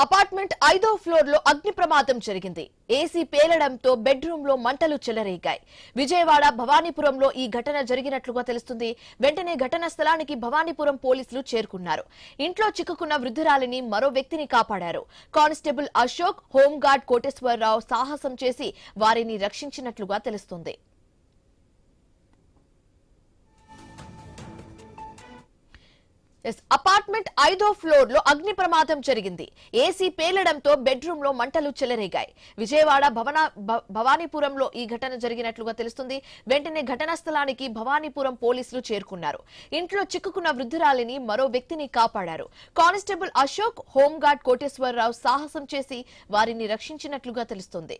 Apartment 5వ floor లో అగ్ని ప్రమాదం జరిగింది. ఏసీ పేలడంతో బెడ్రూమ్ లో మంటలు చెలరేగాయి. విజయవాడ భవానీపురంలో ఈ ఘటన జరిగినట్లుగా తెలుస్తుంది. వెంటనే ఘటనా స్థలానికి భవానీపురం పోలీసులు చేరుకున్నారు. ఇంట్లో చిక్కుకున్న వృద్ధురాలిని మరో వ్యక్తిని కాపాడారు. కానిస్టేబుల్ అశోక్, హోంగార్డ్ కోటేశ్వరరావు సాహసం చేసి వారిని రక్షించినట్లుగా తెలుస్తుంది. అపార్ట్మెంట్ 5వ ఫ్లోర్ లో అగ్ని ప్రమాదం జరిగింది. ఏసీ పేలడంతో బెడ్రూమ్ లో మంటలు చెలరేగాయి. విజయవాడ భవానీపురంలో ఈ ఘటన జరిగినట్లుగా తెలుస్తుంది. వెంటనే ఘటనా స్థలానికి భవానీపురం పోలీసులు చేరుకున్నారు. ఇంట్లో చిక్కుకున్న వృద్ధురాలిని మరో వ్యక్తిని కాపాడారు. కానిస్టేబుల్ అశోక్, హోంగార్డ్ కోటేశ్వరరావు సాహసం చేసి వారిని రక్షించినట్లుగా తెలుస్తుంది.